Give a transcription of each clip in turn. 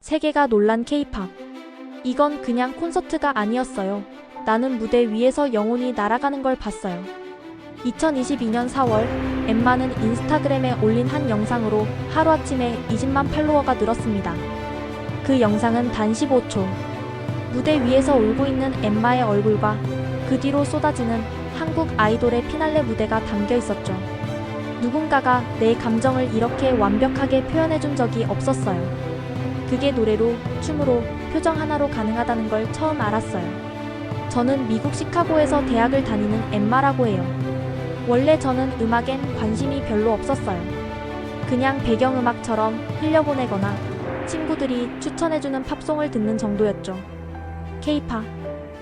세계가 놀란 K-팝. 이건 그냥 콘서트가 아니었어요. 나는 무대 위에서 영혼이 날아가는 걸 봤어요. 2022년 4월, 엠마는 인스타그램에 올린 한 영상으로 하루아침에 20만 팔로워가 늘었습니다. 그 영상은 단 15초. 무대 위에서 울고 있는 엠마의 얼굴과 그 뒤로 쏟아지는 한국 아이돌의 피날레 무대가 담겨 있었죠. 누군가가 내 감정을 이렇게 완벽하게 표현해준 적이 없었어요. 그게 노래로, 춤으로, 표정 하나로 가능하다는 걸 처음 알았어요. 저는 미국 시카고에서 대학을 다니는 엠마라고 해요. 원래 저는 음악엔 관심이 별로 없었어요. 그냥 배경음악처럼 흘려보내거나 친구들이 추천해주는 팝송을 듣는 정도였죠. K-팝.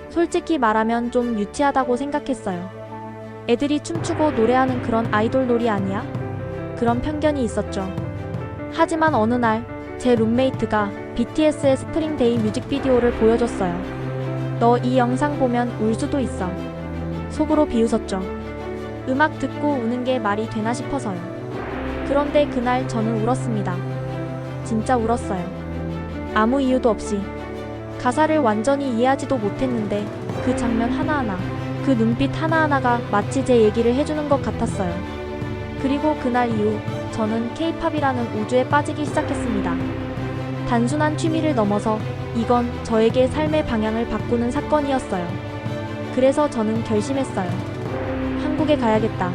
솔직히 말하면 좀 유치하다고 생각했어요. 애들이 춤추고 노래하는 그런 아이돌 놀이 아니야? 그런 편견이 있었죠. 하지만 어느 날 제 룸메이트가 BTS의 스프링데이 뮤직비디오를 보여줬어요. 너 이 영상 보면 울 수도 있어. 속으로 비웃었죠. 음악 듣고 우는 게 말이 되나 싶어서요. 그런데 그날 저는 울었습니다. 진짜 울었어요. 아무 이유도 없이. 가사를 완전히 이해하지도 못했는데 그 장면 하나하나, 그 눈빛 하나하나가 마치 제 얘기를 해주는 것 같았어요. 그리고 그날 이후 저는 K-팝이라는 우주에 빠지기 시작했습니다. 단순한 취미를 넘어서 이건 저에게 삶의 방향을 바꾸는 사건이었어요. 그래서 저는 결심했어요. 한국에 가야겠다.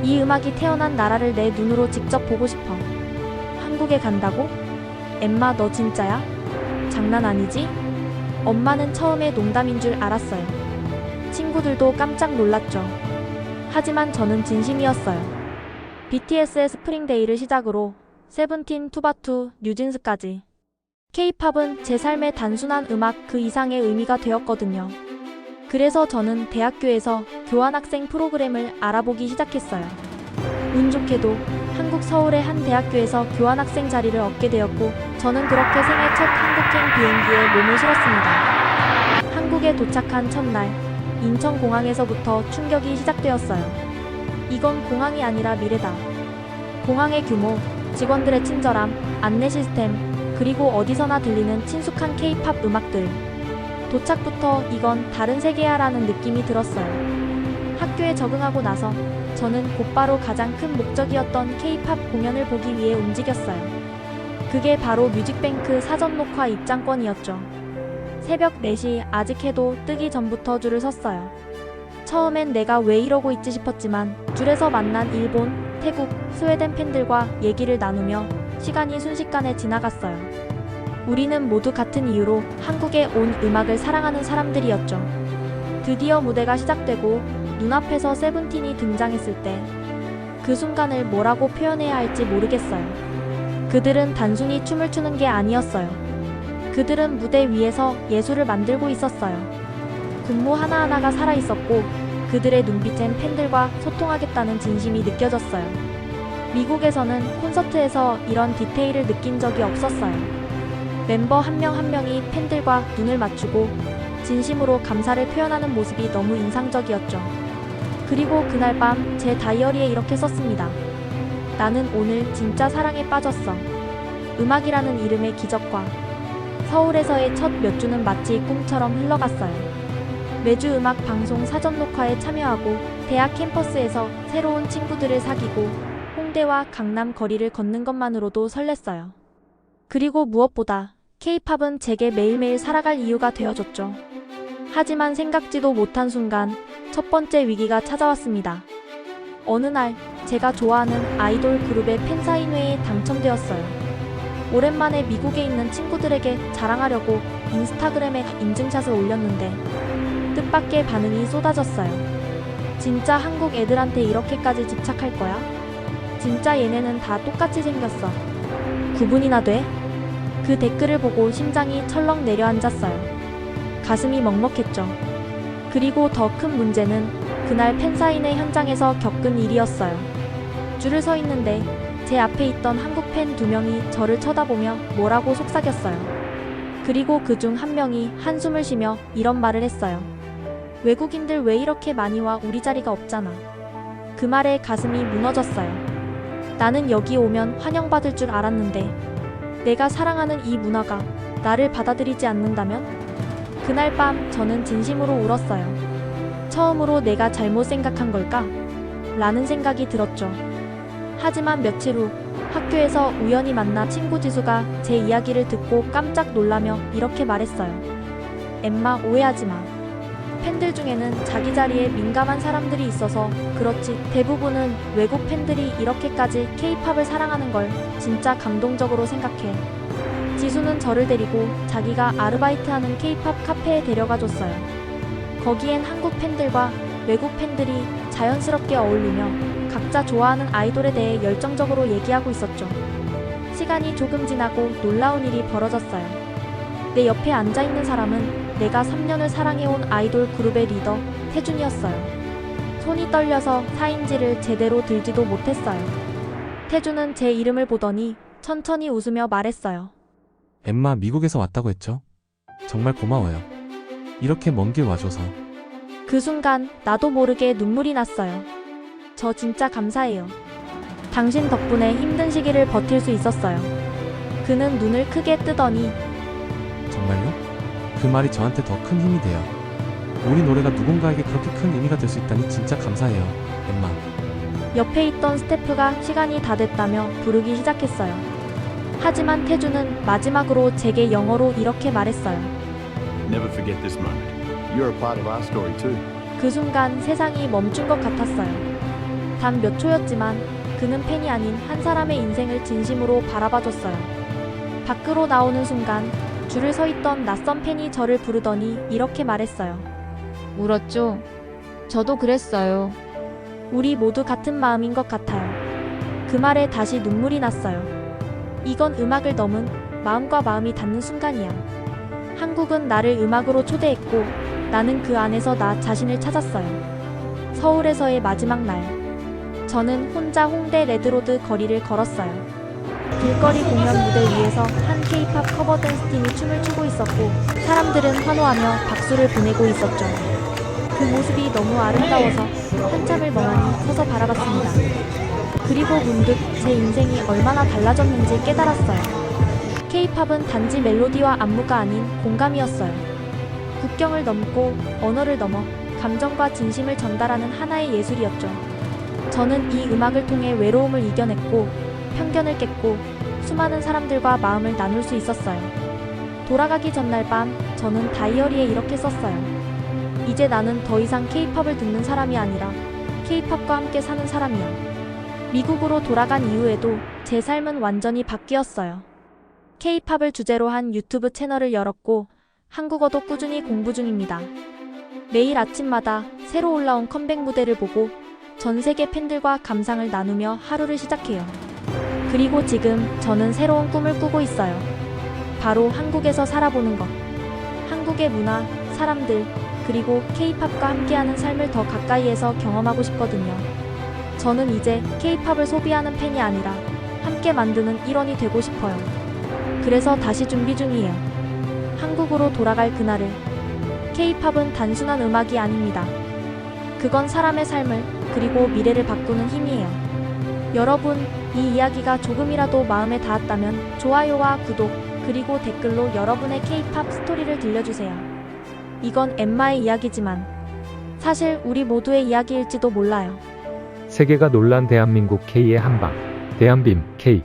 이 음악이 태어난 나라를 내 눈으로 직접 보고 싶어. 한국에 간다고? 엠마 너 진짜야? 장난 아니지? 엄마는 처음에 농담인 줄 알았어요. 친구들도 깜짝 놀랐죠. 하지만 저는 진심이었어요. BTS의 스프링데이를 시작으로 세븐틴, 투바투, 뉴진스까지 K-팝은 제 삶의 단순한 음악 그 이상의 의미가 되었거든요. 그래서 저는 대학교에서 교환학생 프로그램을 알아보기 시작했어요. 운 좋게도 한국 서울의 한 대학교에서 교환학생 자리를 얻게 되었고 저는 그렇게 생애 첫 한국행 비행기에 몸을 실었습니다. 한국에 도착한 첫날, 인천공항에서부터 충격이 시작되었어요. 이건 공항이 아니라 미래다. 공항의 규모, 직원들의 친절함, 안내 시스템, 그리고 어디서나 들리는 친숙한 K-팝 음악들. 도착부터 이건 다른 세계야라는 느낌이 들었어요. 학교에 적응하고 나서 저는 곧바로 가장 큰 목적이었던 K-팝 공연을 보기 위해 움직였어요. 그게 바로 뮤직뱅크 사전 녹화 입장권이었죠. 새벽 4시 아직 해도 뜨기 전부터 줄을 섰어요. 처음엔 내가 왜 이러고 있지 싶었지만 줄에서 만난 일본, 태국, 스웨덴 팬들과 얘기를 나누며 시간이 순식간에 지나갔어요. 우리는 모두 같은 이유로 한국에 온 음악을 사랑하는 사람들이었죠. 드디어 무대가 시작되고 눈앞에서 세븐틴이 등장했을 때 그 순간을 뭐라고 표현해야 할지 모르겠어요. 그들은 단순히 춤을 추는 게 아니었어요. 그들은 무대 위에서 예술을 만들고 있었어요. 군무 하나하나가 살아있었고 그들의 눈빛엔 팬들과 소통하겠다는 진심이 느껴졌어요. 미국에서는 콘서트에서 이런 디테일을 느낀 적이 없었어요. 멤버 한 명 한 명이 팬들과 눈을 맞추고 진심으로 감사를 표현하는 모습이 너무 인상적이었죠. 그리고 그날 밤 제 다이어리에 이렇게 썼습니다. 나는 오늘 진짜 사랑에 빠졌어. 음악이라는 이름의 기적과 서울에서의 첫 몇 주는 마치 꿈처럼 흘러갔어요. 매주 음악 방송 사전 녹화에 참여하고 대학 캠퍼스에서 새로운 친구들을 사귀고 홍대와 강남 거리를 걷는 것만으로도 설렜어요. 그리고 무엇보다 K-팝은 제게 매일매일 살아갈 이유가 되어줬죠. 하지만 생각지도 못한 순간 첫 번째 위기가 찾아왔습니다. 어느 날 제가 좋아하는 아이돌 그룹의 팬사인회에 당첨되었어요. 오랜만에 미국에 있는 친구들에게 자랑하려고 인스타그램에 인증샷을 올렸는데 뜻밖의 반응이 쏟아졌어요. 진짜 한국 애들한테 이렇게까지 집착할 거야? 진짜 얘네는 다 똑같이 생겼어. 구분이나 돼? 그 댓글을 보고 심장이 철렁 내려앉았어요. 가슴이 먹먹했죠. 그리고 더 큰 문제는 그날 팬사인회 현장에서 겪은 일이었어요. 줄을 서 있는데 제 앞에 있던 한국 팬 2명이 저를 쳐다보며 뭐라고 속삭였어요. 그리고 그중 한 명이 한숨을 쉬며 이런 말을 했어요. 외국인들 왜 이렇게 많이 와? 우리 자리가 없잖아. 그 말에 가슴이 무너졌어요. 나는 여기 오면 환영받을 줄 알았는데 내가 사랑하는 이 문화가 나를 받아들이지 않는다면? 그날 밤 저는 진심으로 울었어요. 처음으로 내가 잘못 생각한 걸까? 라는 생각이 들었죠. 하지만 며칠 후 학교에서 우연히 만난 친구 지수가 제 이야기를 듣고 깜짝 놀라며 이렇게 말했어요. 엠마, 오해하지 마. 팬들 중에는 자기 자리에 민감한 사람들이 있어서 그렇지, 대부분은 외국 팬들이 이렇게까지 K-팝을 사랑하는 걸 진짜 감동적으로 생각해. 지수는 저를 데리고 자기가 아르바이트하는 K-팝 카페에 데려가 줬어요. 거기엔 한국 팬들과 외국 팬들이 자연스럽게 어울리며 각자 좋아하는 아이돌에 대해 열정적으로 얘기하고 있었죠. 시간이 조금 지나고 놀라운 일이 벌어졌어요. 내 옆에 앉아있는 사람은 내가 3년을 사랑해온 아이돌 그룹의 리더, 태준이었어요. 손이 떨려서 사인지를 제대로 들지도 못했어요. 태준은 제 이름을 보더니 천천히 웃으며 말했어요. 엠마, 미국에서 왔다고 했죠? 정말 고마워요. 이렇게 먼 길 와줘서. 그 순간 나도 모르게 눈물이 났어요. 저 진짜 감사해요. 당신 덕분에 힘든 시기를 버틸 수 있었어요. 그는 눈을 크게 뜨더니 정말요? 그 말이 저한테 더 큰 힘이 돼요. 우리 노래가 누군가에게 그렇게 큰 의미가 될 수 있다니 진짜 감사해요, 엠마. 옆에 있던 스태프가 시간이 다 됐다며 부르기 시작했어요. 하지만 태준은 마지막으로 제게 영어로 이렇게 말했어요. Never forget this moment. You're a part of our story too. 그 순간 세상이 멈춘 것 같았어요. 단 몇 초였지만 그는 팬이 아닌 한 사람의 인생을 진심으로 바라봐줬어요. 밖으로 나오는 순간 줄을 서 있던 낯선 팬이 저를 부르더니 이렇게 말했어요. 울었죠? 저도 그랬어요. 우리 모두 같은 마음인 것 같아요. 그 말에 다시 눈물이 났어요. 이건 음악을 넘은 마음과 마음이 닿는 순간이야. 한국은 나를 음악으로 초대했고 나는 그 안에서 나 자신을 찾았어요. 서울에서의 마지막 날. 저는 혼자 홍대 레드로드 거리를 걸었어요. 길거리 공연 무대 위에서 한 K-팝 커버 댄스 팀이 춤을 추고 있었고 사람들은 환호하며 박수를 보내고 있었죠. 그 모습이 너무 아름다워서 한참을 멍하니 서서 바라봤습니다. 그리고 문득 제 인생이 얼마나 달라졌는지 깨달았어요. K-팝은 단지 멜로디와 안무가 아닌 공감이었어요. 국경을 넘고 언어를 넘어 감정과 진심을 전달하는 하나의 예술이었죠. 저는 이 음악을 통해 외로움을 이겨냈고 편견을 깼고 수많은 사람들과 마음을 나눌 수 있었어요. 돌아가기 전날 밤 저는 다이어리에 이렇게 썼어요. 이제 나는 더 이상 K-팝을 듣는 사람이 아니라 K-팝과 함께 사는 사람이야. 미국으로 돌아간 이후에도 제 삶은 완전히 바뀌었어요. K-팝을 주제로 한 유튜브 채널을 열었고 한국어도 꾸준히 공부 중입니다. 매일 아침마다 새로 올라온 컴백 무대를 보고 전 세계 팬들과 감상을 나누며 하루를 시작해요. 그리고 지금 저는 새로운 꿈을 꾸고 있어요. 바로 한국에서 살아보는 것. 한국의 문화, 사람들, 그리고 K-팝과 함께하는 삶을 더 가까이에서 경험하고 싶거든요. 저는 이제 K-팝을 소비하는 팬이 아니라 함께 만드는 일원이 되고 싶어요. 그래서 다시 준비 중이에요. 한국으로 돌아갈 그날을. K-팝은 단순한 음악이 아닙니다. 그건 사람의 삶을 그리고 미래를 바꾸는 힘이에요. 여러분, 이 이야기가 조금이라도 마음에 닿았다면 좋아요와 구독, 그리고 댓글로 여러분의 K-팝 스토리를 들려주세요. 이건 엠마의 이야기지만 사실 우리 모두의 이야기일지도 몰라요. 세계가 놀란 대한민국 K의 한방. 대한빔 K.